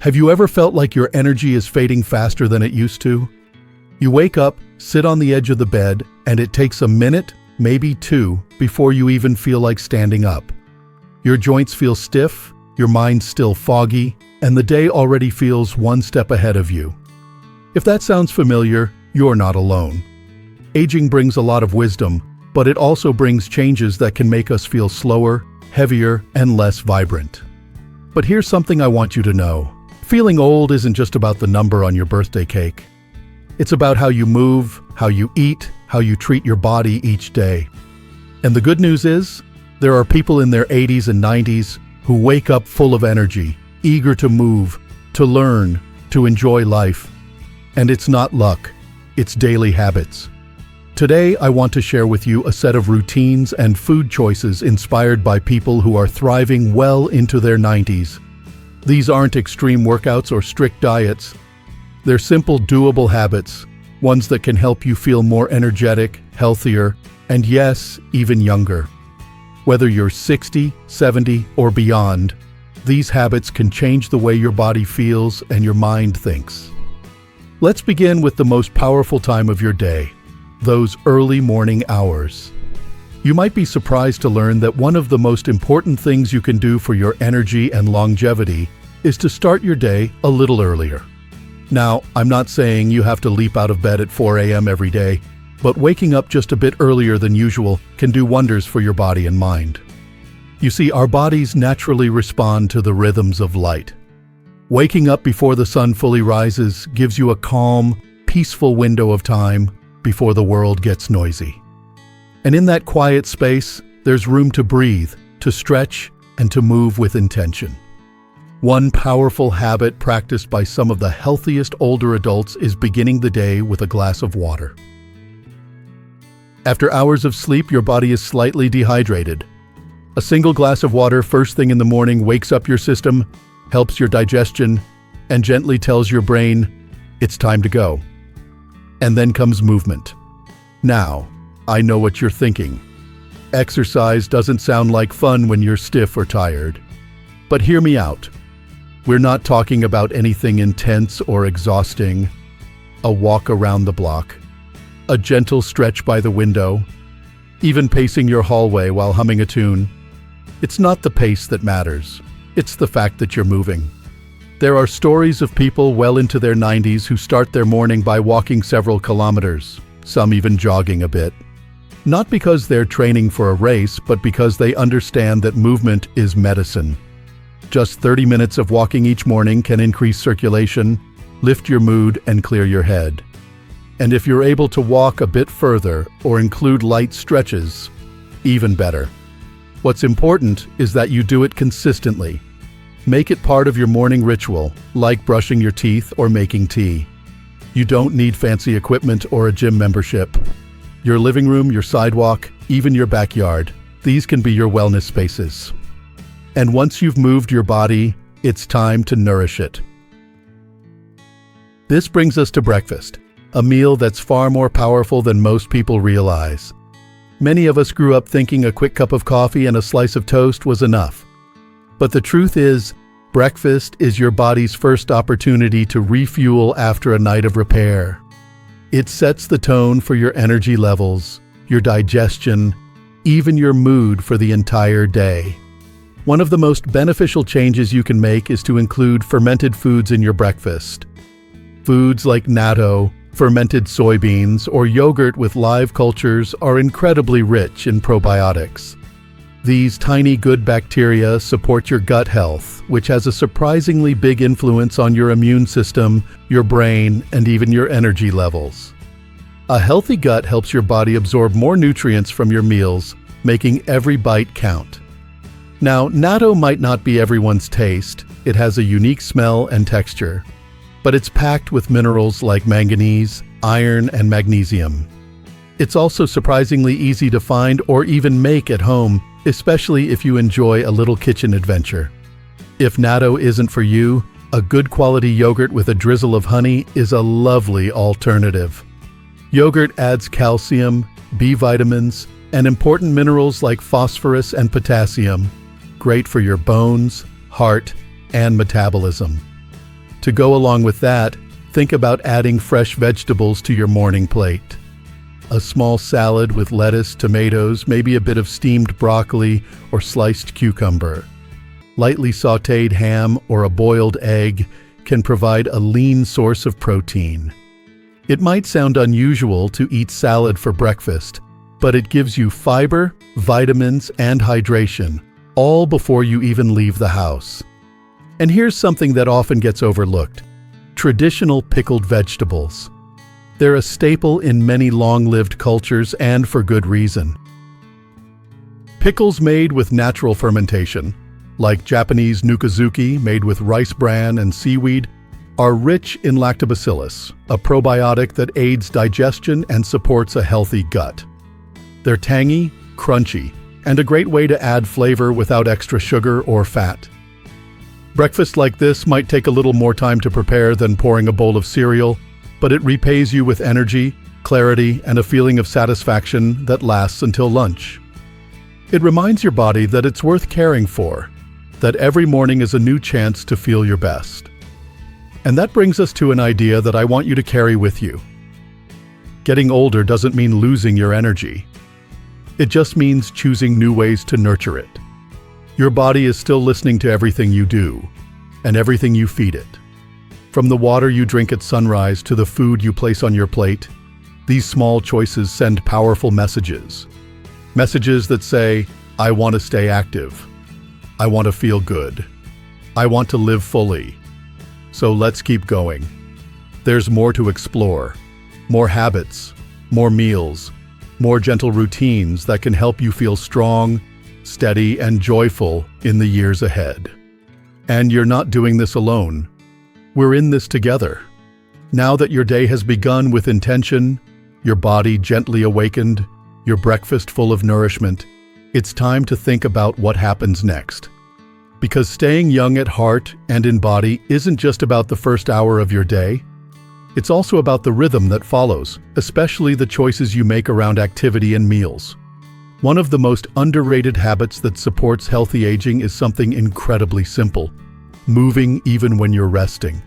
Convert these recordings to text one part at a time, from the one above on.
Have you ever felt like your energy is fading faster than it used to? You wake up, sit on the edge of the bed, and it takes a minute, maybe two, before you even feel like standing up. Your joints feel stiff, your mind's still foggy, and the day already feels one step ahead of you. If that sounds familiar, you're not alone. Aging brings a lot of wisdom, but it also brings changes that can make us feel slower, heavier, and less vibrant. But here's something I want you to know. Feeling old isn't just about the number on your birthday cake. It's about how you move, how you eat, how you treat your body each day. And the good news is, there are people in their 80s and 90s who wake up full of energy, eager to move, to learn, to enjoy life. And it's not luck, it's daily habits. Today, I want to share with you a set of routines and food choices inspired by people who are thriving well into their 90s. These aren't extreme workouts or strict diets. They're simple, doable habits, ones that can help you feel more energetic, healthier, and yes, even younger. Whether you're 60, 70, or beyond, these habits can change the way your body feels and your mind thinks. Let's begin with the most powerful time of your day, those early morning hours. You might be surprised to learn that one of the most important things you can do for your energy and longevity is to start your day a little earlier. Now, I'm not saying you have to leap out of bed at 4 a.m. every day, but waking up just a bit earlier than usual can do wonders for your body and mind. You see, our bodies naturally respond to the rhythms of light. Waking up before the sun fully rises gives you a calm, peaceful window of time before the world gets noisy. And in that quiet space, there's room to breathe, to stretch, and to move with intention. One powerful habit practiced by some of the healthiest older adults is beginning the day with a glass of water. After hours of sleep, your body is slightly dehydrated. A single glass of water first thing in the morning wakes up your system, helps your digestion, and gently tells your brain, it's time to go. And then comes movement. Now, I know what you're thinking. Exercise doesn't sound like fun when you're stiff or tired. But hear me out. We're not talking about anything intense or exhausting. A walk around the block, a gentle stretch by the window, even pacing your hallway while humming a tune. It's not the pace that matters. It's the fact that you're moving. There are stories of people well into their 90s who start their morning by walking several kilometers, some even jogging a bit. Not because they're training for a race, but because they understand that movement is medicine. Just 30 minutes of walking each morning can increase circulation, lift your mood, and clear your head. And if you're able to walk a bit further or include light stretches, even better. What's important is that you do it consistently. Make it part of your morning ritual, like brushing your teeth or making tea. You don't need fancy equipment or a gym membership. Your living room, your sidewalk, even your backyard, these can be your wellness spaces. And once you've moved your body, it's time to nourish it. This brings us to breakfast, a meal that's far more powerful than most people realize. Many of us grew up thinking a quick cup of coffee and a slice of toast was enough. But the truth is, breakfast is your body's first opportunity to refuel after a night of repair. It sets the tone for your energy levels, your digestion, even your mood for the entire day. One of the most beneficial changes you can make is to include fermented foods in your breakfast. Foods like natto, fermented soybeans, or yogurt with live cultures are incredibly rich in probiotics. These tiny good bacteria support your gut health, which has a surprisingly big influence on your immune system, your brain, and even your energy levels. A healthy gut helps your body absorb more nutrients from your meals, making every bite count. Now, natto might not be everyone's taste. It has a unique smell and texture, but it's packed with minerals like manganese, iron, and magnesium. It's also surprisingly easy to find or even make at home, especially if you enjoy a little kitchen adventure. If natto isn't for you, a good quality yogurt with a drizzle of honey is a lovely alternative. Yogurt adds calcium, B vitamins, and important minerals like phosphorus and potassium, great for your bones, heart, and metabolism. To go along with that, think about adding fresh vegetables to your morning plate. A small salad with lettuce, tomatoes, maybe a bit of steamed broccoli or sliced cucumber. Lightly sautéed ham or a boiled egg can provide a lean source of protein. It might sound unusual to eat salad for breakfast, but it gives you fiber, vitamins, and hydration, all before you even leave the house. And here's something that often gets overlooked: traditional pickled vegetables. They're a staple in many long-lived cultures, and for good reason. Pickles made with natural fermentation, like Japanese nukazuki made with rice bran and seaweed, are rich in lactobacillus, a probiotic that aids digestion and supports a healthy gut. They're tangy, crunchy, and a great way to add flavor without extra sugar or fat. Breakfast like this might take a little more time to prepare than pouring a bowl of cereal, but it repays you with energy, clarity, and a feeling of satisfaction that lasts until lunch. It reminds your body that it's worth caring for, that every morning is a new chance to feel your best. And that brings us to an idea that I want you to carry with you. Getting older doesn't mean losing your energy. It just means choosing new ways to nurture it. Your body is still listening to everything you do, and everything you feed it. From the water you drink at sunrise to the food you place on your plate, these small choices send powerful messages. Messages that say, I want to stay active. I want to feel good. I want to live fully. So let's keep going. There's more to explore. More habits, more meals, more gentle routines that can help you feel strong, steady, and joyful in the years ahead. And you're not doing this alone. We're in this together. Now that your day has begun with intention, your body gently awakened, your breakfast full of nourishment, it's time to think about what happens next. Because staying young at heart and in body isn't just about the first hour of your day. It's also about the rhythm that follows, especially the choices you make around activity and meals. One of the most underrated habits that supports healthy aging is something incredibly simple: moving even when you're resting.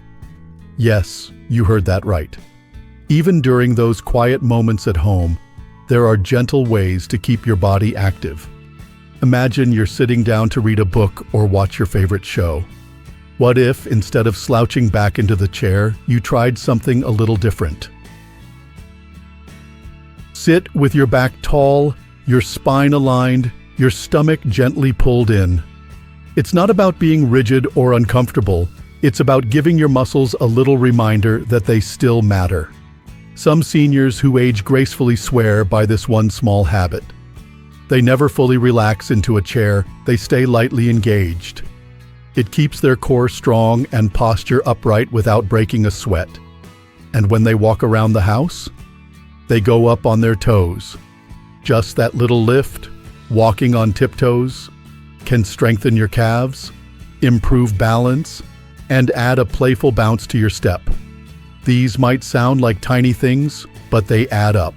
Yes, you heard that right. Even during those quiet moments at home, there are gentle ways to keep your body active. Imagine you're sitting down to read a book or watch your favorite show. What if, instead of slouching back into the chair, you tried something a little different? Sit with your back tall, your spine aligned, your stomach gently pulled in. It's not about being rigid or uncomfortable. It's about giving your muscles a little reminder that they still matter. Some seniors who age gracefully swear by this one small habit. They never fully relax into a chair, they stay lightly engaged. It keeps their core strong and posture upright without breaking a sweat. And when they walk around the house, they go up on their toes. Just that little lift, walking on tiptoes, can strengthen your calves, improve balance, and add a playful bounce to your step. These might sound like tiny things, but they add up.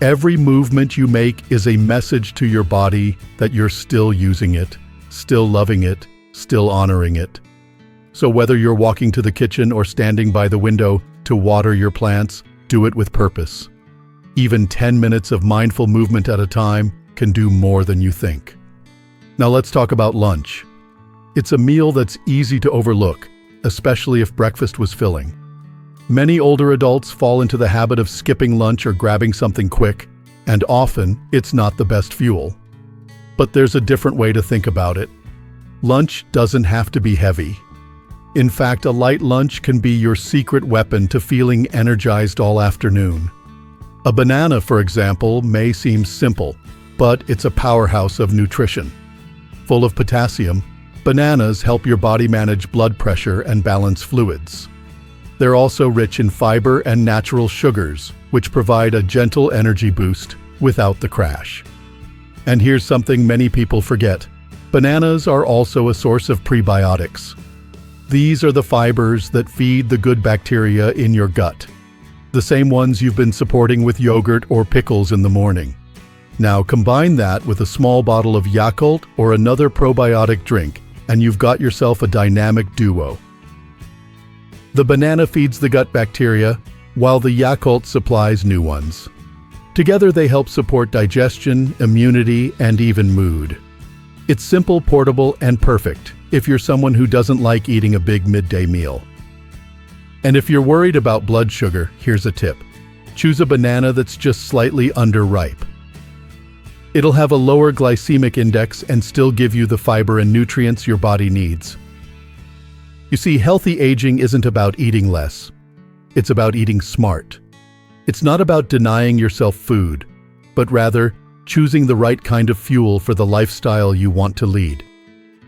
Every movement you make is a message to your body that you're still using it, still loving it, still honoring it. So whether you're walking to the kitchen or standing by the window to water your plants, do it with purpose. Even 10 minutes of mindful movement at a time can do more than you think. Now let's talk about lunch. It's a meal that's easy to overlook, especially if breakfast was filling. Many older adults fall into the habit of skipping lunch or grabbing something quick, and often it's not the best fuel. But there's a different way to think about it. Lunch doesn't have to be heavy. In fact, a light lunch can be your secret weapon to feeling energized all afternoon. A banana, for example, may seem simple, but it's a powerhouse of nutrition. Full of potassium, bananas help your body manage blood pressure and balance fluids. They're also rich in fiber and natural sugars, which provide a gentle energy boost without the crash. And here's something many people forget. Bananas are also a source of prebiotics. These are the fibers that feed the good bacteria in your gut, the same ones you've been supporting with yogurt or pickles in the morning. Now combine that with a small bottle of Yakult or another probiotic drink, and you've got yourself a dynamic duo. The banana feeds the gut bacteria, while the Yakult supplies new ones. Together they help support digestion, immunity, and even mood. It's simple, portable, and perfect if you're someone who doesn't like eating a big midday meal. And if you're worried about blood sugar, here's a tip. Choose a banana that's just slightly underripe. It'll have a lower glycemic index and still give you the fiber and nutrients your body needs. You see, healthy aging isn't about eating less. It's about eating smart. It's not about denying yourself food, but rather choosing the right kind of fuel for the lifestyle you want to lead.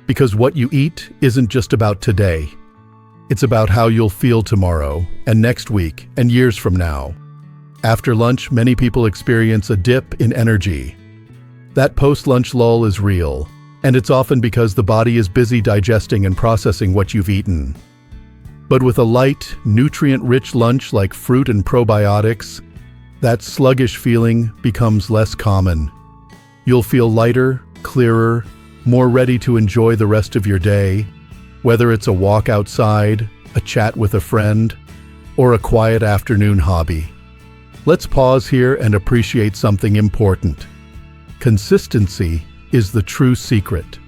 Because what you eat isn't just about today. It's about how you'll feel tomorrow, and next week, and years from now. After lunch, many people experience a dip in energy. That post-lunch lull is real, and it's often because the body is busy digesting and processing what you've eaten. But with a light, nutrient-rich lunch like fruit and probiotics, that sluggish feeling becomes less common. You'll feel lighter, clearer, more ready to enjoy the rest of your day, whether it's a walk outside, a chat with a friend, or a quiet afternoon hobby. Let's pause here and appreciate something important. Consistency is the true secret.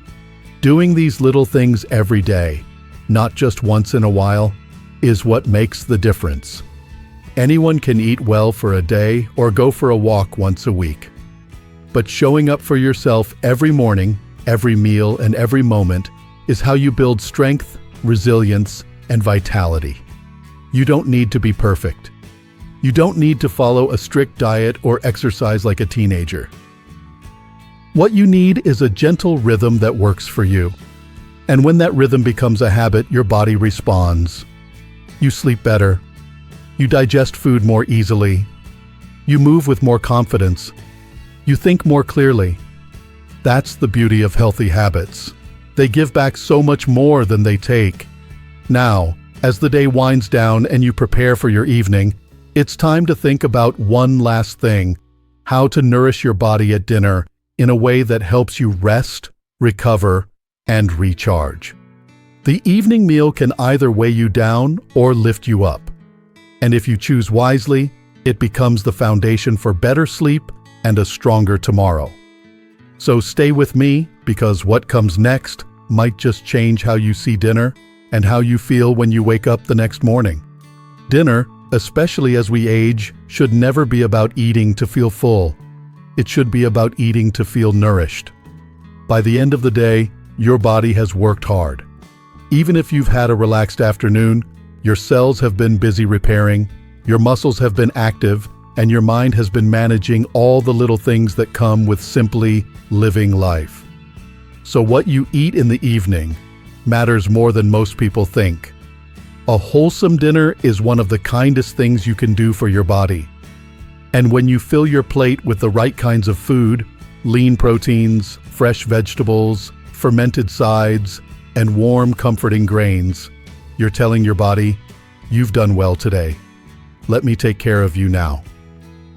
Doing these little things every day, not just once in a while, is what makes the difference. Anyone can eat well for a day or go for a walk once a week. But showing up for yourself every morning, every meal, and every moment is how you build strength, resilience, and vitality. You don't need to be perfect. You don't need to follow a strict diet or exercise like a teenager. What you need is a gentle rhythm that works for you. And when that rhythm becomes a habit, your body responds. You sleep better. You digest food more easily. You move with more confidence. You think more clearly. That's the beauty of healthy habits. They give back so much more than they take. Now, as the day winds down and you prepare for your evening, it's time to think about one last thing: how to nourish your body at dinner in a way that helps you rest, recover, and recharge. The evening meal can either weigh you down or lift you up. And if you choose wisely, it becomes the foundation for better sleep and a stronger tomorrow. So stay with me, because what comes next might just change how you see dinner and how you feel when you wake up the next morning. Dinner, especially as we age, should never be about eating to feel full. It should be about eating to feel nourished. By the end of the day, your body has worked hard. Even if you've had a relaxed afternoon, your cells have been busy repairing, your muscles have been active, and your mind has been managing all the little things that come with simply living life. So what you eat in the evening matters more than most people think. A wholesome dinner is one of the kindest things you can do for your body. And when you fill your plate with the right kinds of food, lean proteins, fresh vegetables, fermented sides, and warm, comforting grains, you're telling your body, you've done well today. Let me take care of you now.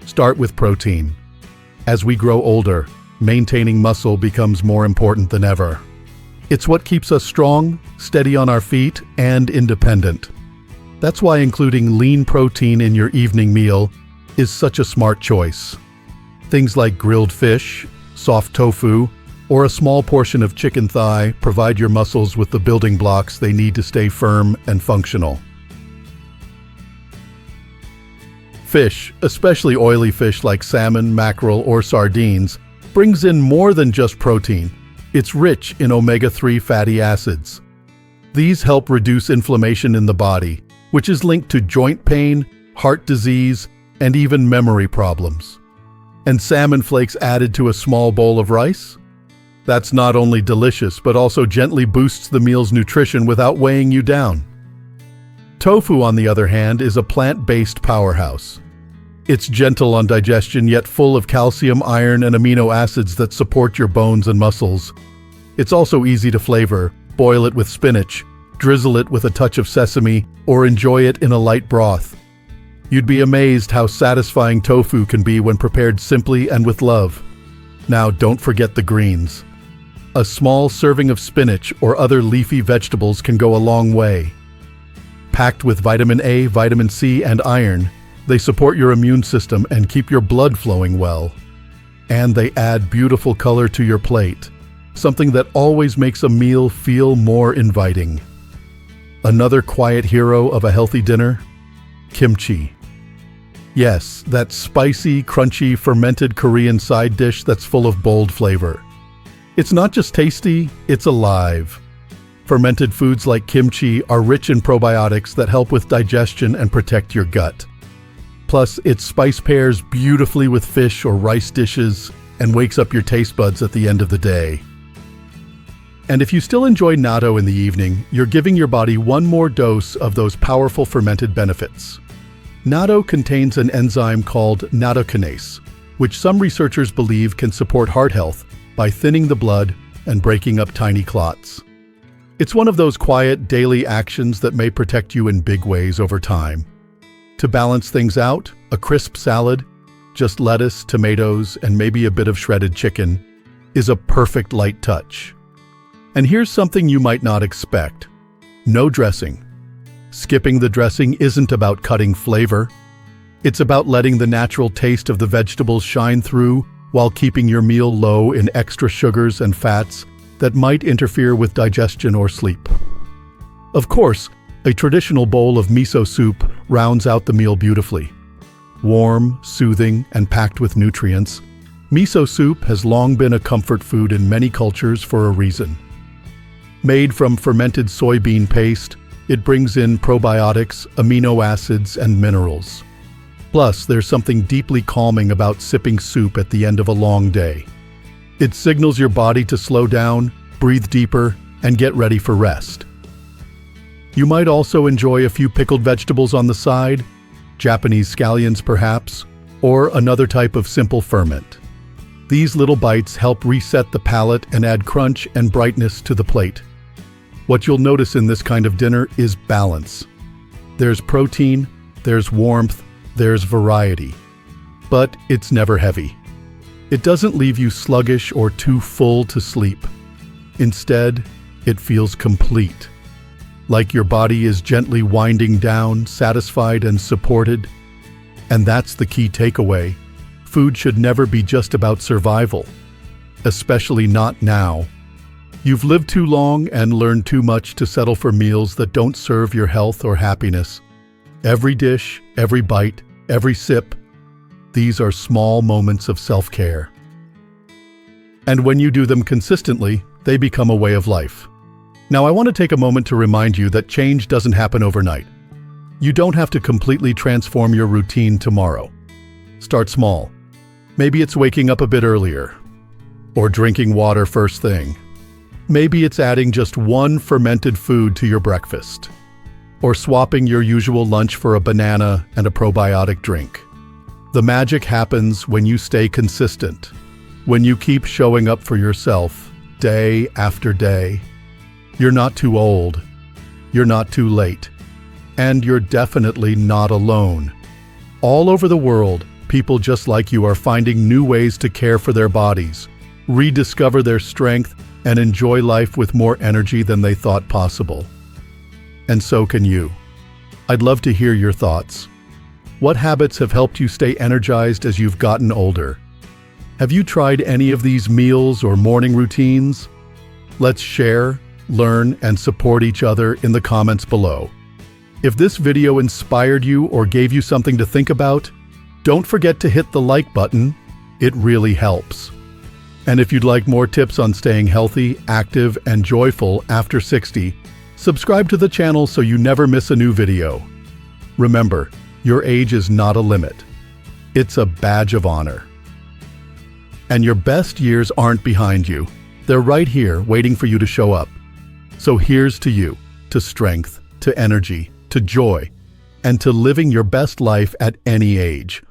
Start with protein. As we grow older, maintaining muscle becomes more important than ever. It's what keeps us strong, steady on our feet, and independent. That's why including lean protein in your evening meal is such a smart choice. Things like grilled fish, soft tofu, or a small portion of chicken thigh provide your muscles with the building blocks they need to stay firm and functional. Fish, especially oily fish like salmon, mackerel, or sardines, brings in more than just protein. It's rich in omega-3 fatty acids. These help reduce inflammation in the body, which is linked to joint pain, heart disease, and even memory problems. And salmon flakes added to a small bowl of rice? That's not only delicious, but also gently boosts the meal's nutrition without weighing you down. Tofu, on the other hand, is a plant-based powerhouse. It's gentle on digestion, yet full of calcium, iron, and amino acids that support your bones and muscles. It's also easy to flavor. Boil it with spinach, drizzle it with a touch of sesame, or enjoy it in a light broth. You'd be amazed how satisfying tofu can be when prepared simply and with love. Now, don't forget the greens. A small serving of spinach or other leafy vegetables can go a long way. Packed with vitamin A, vitamin C, and iron, they support your immune system and keep your blood flowing well. And they add beautiful color to your plate, something that always makes a meal feel more inviting. Another quiet hero of a healthy dinner? Kimchi. Yes, that spicy, crunchy, fermented Korean side dish that's full of bold flavor. It's not just tasty, it's alive. Fermented foods like kimchi are rich in probiotics that help with digestion and protect your gut. Plus, its spice pairs beautifully with fish or rice dishes and wakes up your taste buds at the end of the day. And if you still enjoy natto in the evening, you're giving your body one more dose of those powerful fermented benefits. Natto contains an enzyme called nattokinase, which some researchers believe can support heart health by thinning the blood and breaking up tiny clots. It's one of those quiet, daily actions that may protect you in big ways over time. To balance things out, a crisp salad, just lettuce, tomatoes, and maybe a bit of shredded chicken, is a perfect light touch. And here's something you might not expect. No dressing. Skipping the dressing isn't about cutting flavor. It's about letting the natural taste of the vegetables shine through while keeping your meal low in extra sugars and fats that might interfere with digestion or sleep. Of course, a traditional bowl of miso soup rounds out the meal beautifully. Warm, soothing, and packed with nutrients, miso soup has long been a comfort food in many cultures for a reason. Made from fermented soybean paste, it brings in probiotics, amino acids, and minerals. Plus, there's something deeply calming about sipping soup at the end of a long day. It signals your body to slow down, breathe deeper, and get ready for rest. You might also enjoy a few pickled vegetables on the side, Japanese scallions perhaps, or another type of simple ferment. These little bites help reset the palate and add crunch and brightness to the plate. What you'll notice in this kind of dinner is balance. There's protein, there's warmth, there's variety. But it's never heavy. It doesn't leave you sluggish or too full to sleep. Instead, it feels complete. Like your body is gently winding down, satisfied and supported. And that's the key takeaway. Food should never be just about survival. Especially not now. You've lived too long and learned too much to settle for meals that don't serve your health or happiness. Every dish, every bite, every sip, these are small moments of self-care. And when you do them consistently, they become a way of life. Now, I want to take a moment to remind you that change doesn't happen overnight. You don't have to completely transform your routine tomorrow. Start small. Maybe it's waking up a bit earlier, or drinking water first thing. Maybe it's adding just one fermented food to your breakfast, or swapping your usual lunch for a banana and a probiotic drink. The magic happens when you stay consistent, when you keep showing up for yourself day after day. You're not too old, you're not too late, and you're definitely not alone. All over the world, people just like you are finding new ways to care for their bodies, rediscover their strength, and enjoy life with more energy than they thought possible. And so can you. I'd love to hear your thoughts. What habits have helped you stay energized as you've gotten older? Have you tried any of these meals or morning routines? Let's share, learn, and support each other in the comments below. If this video inspired you or gave you something to think about, don't forget to hit the like button. It really helps. And if you'd like more tips on staying healthy, active, and joyful after 60, subscribe to the channel so you never miss a new video. Remember, your age is not a limit. It's a badge of honor. And your best years aren't behind you. They're right here waiting for you to show up. So here's to you, to strength, to energy, to joy, and to living your best life at any age.